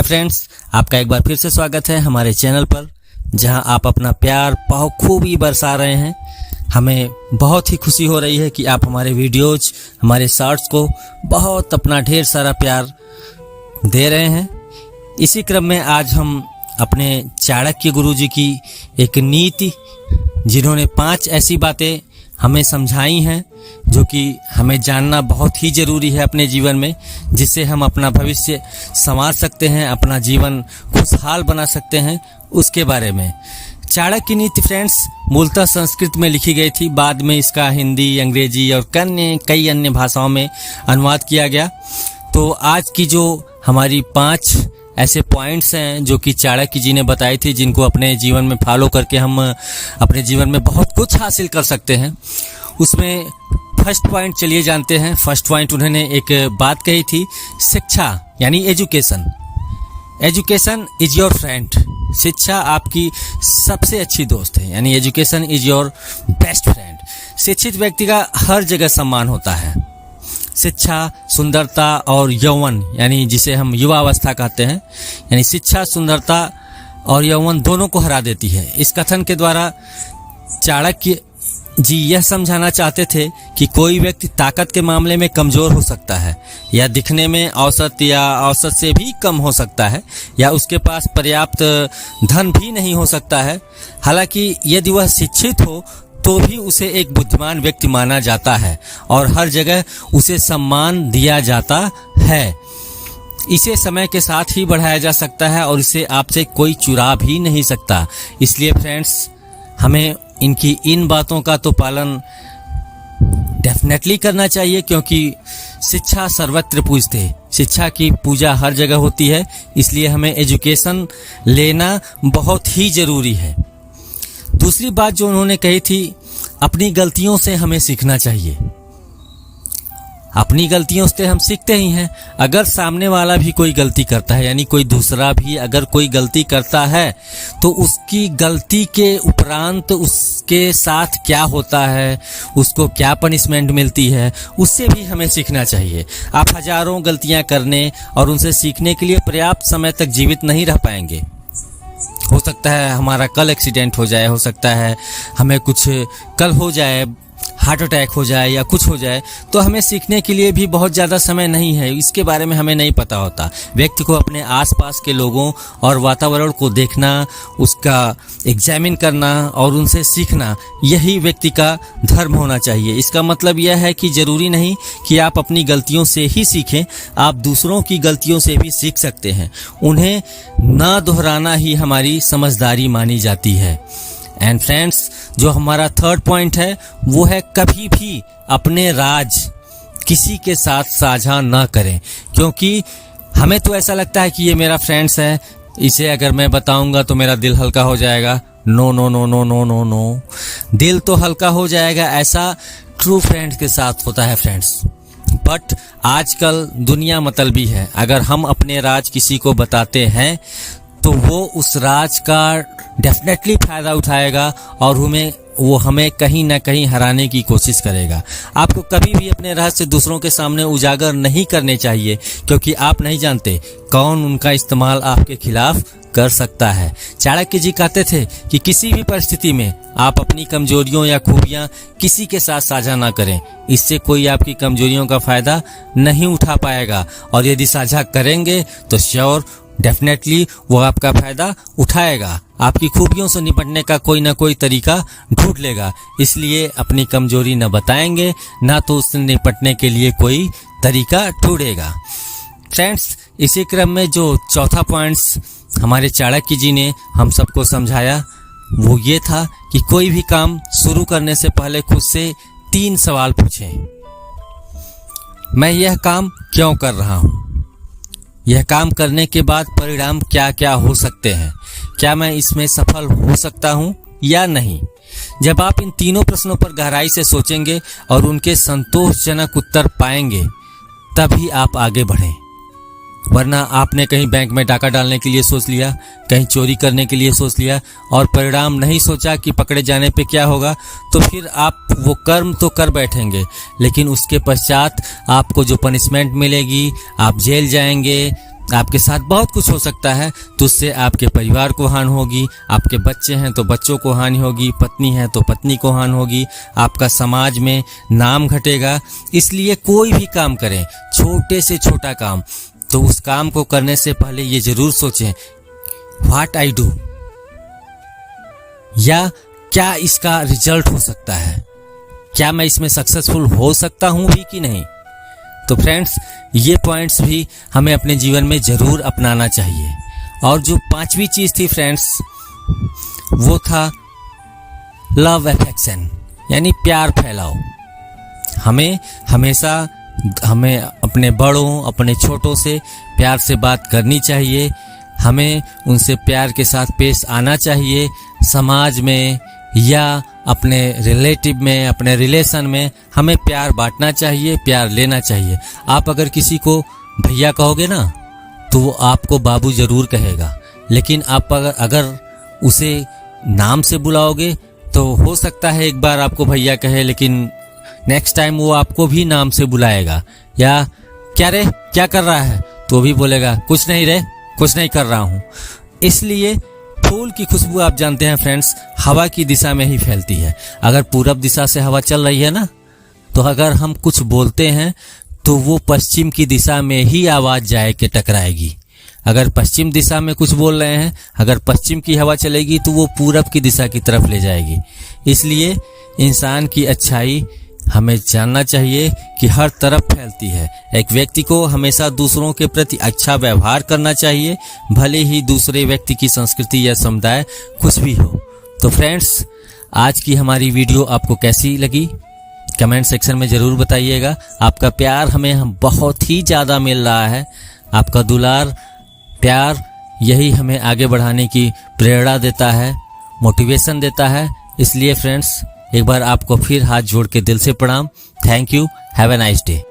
Friends, आपका एक बार फिर से स्वागत है हमारे चैनल पर, जहां आप अपना प्यार बहुत खूबी बरसा रहे हैं। हमें बहुत ही खुशी हो रही है कि आप हमारे वीडियोज, हमारे शॉर्ट्स को बहुत अपना ढेर सारा प्यार दे रहे हैं। इसी क्रम में आज हम अपने चाणक्य गुरुजी की एक नीति, जिन्होंने 5 ऐसी बातें हमें समझाई हैं जो कि हमें जानना बहुत ही ज़रूरी है अपने जीवन में, जिससे हम अपना भविष्य संवार सकते हैं, अपना जीवन खुशहाल बना सकते हैं, उसके बारे में। चाणक्य नीति फ्रेंड्स मूलतः संस्कृत में लिखी गई थी, बाद में इसका हिंदी, अंग्रेजी और कई अन्य भाषाओं में अनुवाद किया गया। तो आज की जो हमारी 5 ऐसे पॉइंट्स हैं जो कि चाणक्य जी ने बताई थी, जिनको अपने जीवन में फॉलो करके हम अपने जीवन में बहुत कुछ हासिल कर सकते हैं, उसमें फर्स्ट पॉइंट चलिए जानते हैं। फर्स्ट पॉइंट उन्होंने एक बात कही थी, शिक्षा यानी education. Education is your friend. शिक्षा आपकी सबसे अच्छी दोस्त है, यानी education is your best friend. शिक्षित व्यक्ति का हर जगह सम्मान होता है। शिक्षा, सुंदरता और यौवन, यानी जिसे हम युवावस्था कहते हैं, यानी शिक्षा, सुंदरता और यौवन दोनों को हरा देती है। इस कथन के द्वारा चाणक्य जी यह समझाना चाहते थे कि कोई व्यक्ति ताकत के मामले में कमज़ोर हो सकता है, या दिखने में औसत या औसत से भी कम हो सकता है, या उसके पास पर्याप्त धन भी नहीं हो सकता है। हालांकि यदि वह शिक्षित हो तो भी उसे एक बुद्धिमान व्यक्ति माना जाता है और हर जगह उसे सम्मान दिया जाता है। इसे समय के साथ ही बढ़ाया जा सकता है और इसे आपसे कोई चुरा भी नहीं सकता। इसलिए फ्रेंड्स, हमें इनकी इन बातों का तो पालन डेफिनेटली करना चाहिए, क्योंकि शिक्षा सर्वत्र पूजते, शिक्षा की पूजा हर जगह होती है। इसलिए हमें एजुकेशन लेना बहुत ही ज़रूरी है। दूसरी बात जो उन्होंने कही थी, अपनी गलतियों से हमें सीखना चाहिए। अपनी गलतियों से हम सीखते ही हैं। अगर सामने वाला भी कोई गलती करता है, यानी कोई दूसरा भी अगर कोई गलती करता है, तो उसकी गलती के उपरांत उसके साथ क्या होता है, उसको क्या पनिशमेंट मिलती है, उससे भी हमें सीखना चाहिए। आप हजारों गलतियां करने और उनसे सीखने के लिए पर्याप्त समय तक जीवित नहीं रह पाएंगे। हो सकता है हमारा कल एक्सीडेंट हो जाए, हो सकता है हमें कुछ कल हो जाए, हार्ट अटैक हो जाए या कुछ हो जाए, तो हमें सीखने के लिए भी बहुत ज़्यादा समय नहीं है। इसके बारे में हमें नहीं पता होता। व्यक्ति को अपने आसपास के लोगों और वातावरण को देखना, उसका एग्जामिन करना और उनसे सीखना, यही व्यक्ति का धर्म होना चाहिए। इसका मतलब यह है कि ज़रूरी नहीं कि आप अपनी गलतियों से ही सीखें, आप दूसरों की गलतियों से भी सीख सकते हैं। उन्हें ना दोहराना ही हमारी समझदारी मानी जाती है। एंड फ्रेंड्स, जो हमारा थर्ड पॉइंट है वो है, कभी भी अपने राज किसी के साथ साझा ना करें, क्योंकि हमें तो ऐसा लगता है कि ये मेरा फ्रेंड्स है, इसे अगर मैं बताऊंगा तो मेरा दिल हल्का हो जाएगा। No no no no no no no, दिल तो हल्का हो जाएगा, ऐसा ट्रू फ्रेंड्स के साथ होता है फ्रेंड्स। बट आजकल दुनिया मतलबी है। अगर हम अपने राज किसी को बताते हैं तो वो उस राज का डेफिनेटली फ़ायदा उठाएगा और वो हमें कहीं ना कहीं हराने की कोशिश करेगा। आपको कभी भी अपने रहस्य दूसरों के सामने उजागर नहीं करने चाहिए, क्योंकि आप नहीं जानते कौन उनका इस्तेमाल आपके खिलाफ कर सकता है। चाणक्य जी कहते थे कि किसी भी परिस्थिति में आप अपनी कमजोरियों या खूबियां किसी के साथ साझा ना करें। इससे कोई आपकी कमजोरियों का फ़ायदा नहीं उठा पाएगा, और यदि साझा करेंगे तो श्योर डेफिनेटली वो आपका फ़ायदा उठाएगा, आपकी खूबियों से निपटने का कोई ना कोई तरीका ढूंढ लेगा। इसलिए अपनी कमजोरी न बताएंगे, ना तो उससे निपटने के लिए कोई तरीका ढूंढेगा। फ्रेंड्स, इसी क्रम में जो चौथा पॉइंट्स हमारे चाणक्य जी ने हम सबको समझाया, वो ये था कि कोई भी काम शुरू करने से पहले खुद से 3 सवाल पूछें। मैं यह काम क्यों कर रहा हूँ? यह काम करने के बाद परिणाम क्या क्या हो सकते हैं? क्या मैं इसमें सफल हो सकता हूँ या नहीं? जब आप इन तीनों प्रश्नों पर गहराई से सोचेंगे और उनके संतोषजनक उत्तर पाएंगे, तभी आप आगे बढ़ें। वरना आपने कहीं बैंक में डाका डालने के लिए सोच लिया, कहीं चोरी करने के लिए सोच लिया और परिणाम नहीं सोचा कि पकड़े जाने पे क्या होगा, तो फिर आप वो कर्म तो कर बैठेंगे, लेकिन उसके पश्चात आपको जो पनिशमेंट मिलेगी, आप जेल जाएंगे, आपके साथ बहुत कुछ हो सकता है, तो उससे आपके परिवार को हानि होगी, आपके बच्चे हैं तो बच्चों को हानि होगी, पत्नी है तो पत्नी को हानि होगी, आपका समाज में नाम घटेगा। इसलिए कोई भी काम करें, छोटे से छोटा काम, तो उस काम को करने से पहले ये जरूर सोचें व्हाट आई डू, या क्या इसका रिजल्ट हो सकता है, क्या मैं इसमें सक्सेसफुल हो सकता हूं भी कि नहीं। तो फ्रेंड्स, ये पॉइंट्स भी हमें अपने जीवन में जरूर अपनाना चाहिए। और जो पांचवी चीज थी फ्रेंड्स, वो था लव अफेक्शन, यानी प्यार फैलाओ। हमें हमेशा अपने बड़ों, अपने छोटों से प्यार से बात करनी चाहिए, हमें उनसे प्यार के साथ पेश आना चाहिए। समाज में या अपने रिलेटिव में, अपने रिलेशन में हमें प्यार बांटना चाहिए, प्यार लेना चाहिए। आप अगर किसी को भैया कहोगे ना, तो वो आपको बाबू जरूर कहेगा, लेकिन आप अगर उसे नाम से बुलाओगे तो हो सकता है एक बार आपको भैया कहे, लेकिन नेक्स्ट टाइम वो आपको भी नाम से बुलाएगा। या क्या रे, क्या कर रहा है, तो भी बोलेगा कुछ नहीं रे, कुछ नहीं कर रहा हूं। इसलिए फूल की खुशबू आप जानते हैं फ्रेंड्स, हवा की दिशा में ही फैलती है। अगर पूरब दिशा से हवा चल रही है ना, तो अगर हम कुछ बोलते हैं तो वो पश्चिम की दिशा में ही आवाज जाए के टकराएगी। अगर पश्चिम दिशा में कुछ बोल रहे हैं, अगर पश्चिम की हवा चलेगी तो वो पूरब की दिशा की तरफ ले जाएगी। इसलिए इंसान की अच्छाई हमें जानना चाहिए कि हर तरफ फैलती है। एक व्यक्ति को हमेशा दूसरों के प्रति अच्छा व्यवहार करना चाहिए, भले ही दूसरे व्यक्ति की संस्कृति या समुदाय कुछ भी हो। तो फ्रेंड्स, आज की हमारी वीडियो आपको कैसी लगी, कमेंट सेक्शन में ज़रूर बताइएगा। आपका प्यार हमें बहुत ही ज़्यादा मिल रहा है, आपका दुलार प्यार यही हमें आगे बढ़ाने की प्रेरणा देता है, मोटिवेशन देता है। इसलिए फ्रेंड्स, एक बार आपको फिर हाथ जोड़ के दिल से प्रणाम। Thank you, have a nice day.